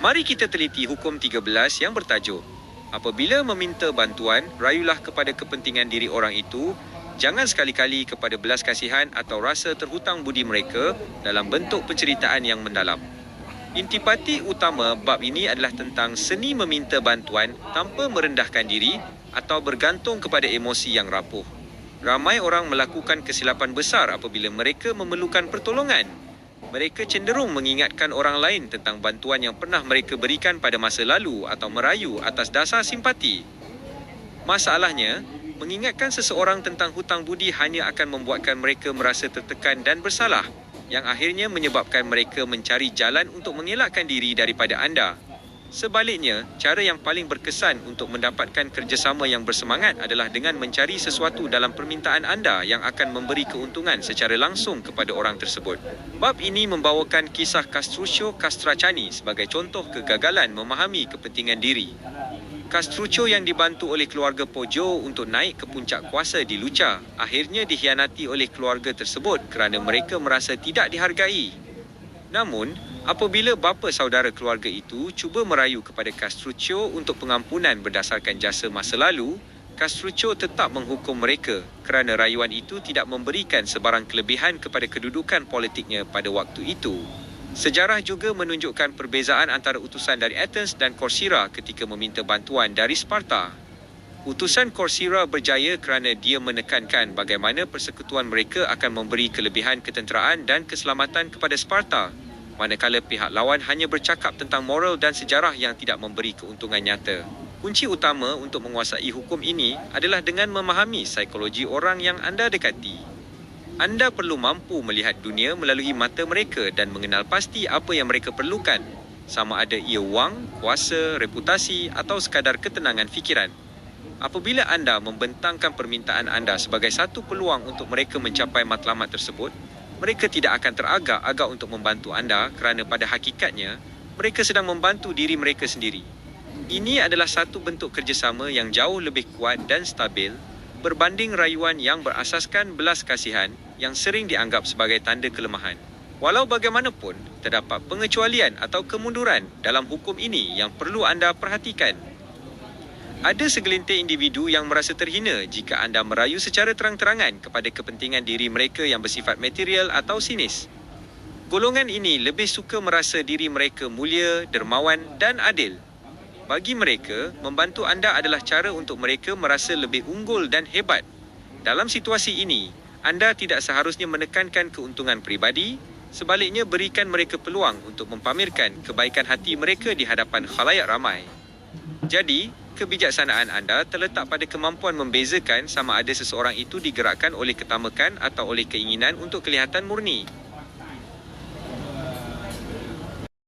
Mari kita teliti hukum 13 yang bertajuk, apabila meminta bantuan, rayulah kepada kepentingan diri orang itu, jangan sekali-kali kepada belas kasihan atau rasa terhutang budi mereka dalam bentuk penceritaan yang mendalam. Intipati utama bab ini adalah tentang seni meminta bantuan tanpa merendahkan diri atau bergantung kepada emosi yang rapuh. Ramai orang melakukan kesilapan besar apabila mereka memerlukan pertolongan. Mereka cenderung mengingatkan orang lain tentang bantuan yang pernah mereka berikan pada masa lalu atau merayu atas dasar simpati. Masalahnya, mengingatkan seseorang tentang hutang budi hanya akan membuatkan mereka merasa tertekan dan bersalah, yang akhirnya menyebabkan mereka mencari jalan untuk mengelakkan diri daripada anda. Sebaliknya, cara yang paling berkesan untuk mendapatkan kerjasama yang bersemangat adalah dengan mencari sesuatu dalam permintaan anda yang akan memberi keuntungan secara langsung kepada orang tersebut. Bab ini membawakan kisah Castruccio Castracani sebagai contoh kegagalan memahami kepentingan diri. Castruccio yang dibantu oleh keluarga Poggio untuk naik ke puncak kuasa di Lucca, akhirnya dikhianati oleh keluarga tersebut kerana mereka merasa tidak dihargai. Namun, apabila bapa saudara keluarga itu cuba merayu kepada Castruccio untuk pengampunan berdasarkan jasa masa lalu, Castruccio tetap menghukum mereka kerana rayuan itu tidak memberikan sebarang kelebihan kepada kedudukan politiknya pada waktu itu. Sejarah juga menunjukkan perbezaan antara utusan dari Athens dan Corcyra ketika meminta bantuan dari Sparta. Utusan Corcyra berjaya kerana dia menekankan bagaimana persekutuan mereka akan memberi kelebihan ketenteraan dan keselamatan kepada Sparta, manakala pihak lawan hanya bercakap tentang moral dan sejarah yang tidak memberi keuntungan nyata. Kunci utama untuk menguasai hukum ini adalah dengan memahami psikologi orang yang anda dekati. Anda perlu mampu melihat dunia melalui mata mereka dan mengenal pasti apa yang mereka perlukan, sama ada ia wang, kuasa, reputasi atau sekadar ketenangan fikiran. Apabila anda membentangkan permintaan anda sebagai satu peluang untuk mereka mencapai matlamat tersebut, mereka tidak akan teragak-agak untuk membantu anda kerana pada hakikatnya, mereka sedang membantu diri mereka sendiri. Ini adalah satu bentuk kerjasama yang jauh lebih kuat dan stabil berbanding rayuan yang berasaskan belas kasihan yang sering dianggap sebagai tanda kelemahan. Walau bagaimanapun, terdapat pengecualian atau kemunduran dalam hukum ini yang perlu anda perhatikan. Ada segelintir individu yang merasa terhina jika anda merayu secara terang-terangan kepada kepentingan diri mereka yang bersifat material atau sinis. Golongan ini lebih suka merasa diri mereka mulia, dermawan dan adil. Bagi mereka, membantu anda adalah cara untuk mereka merasa lebih unggul dan hebat. Dalam situasi ini, anda tidak seharusnya menekankan keuntungan peribadi, sebaliknya berikan mereka peluang untuk mempamerkan kebaikan hati mereka di hadapan khalayak ramai. Jadi, kebijaksanaan anda terletak pada kemampuan membezakan sama ada seseorang itu digerakkan oleh ketamakan atau oleh keinginan untuk kelihatan murni.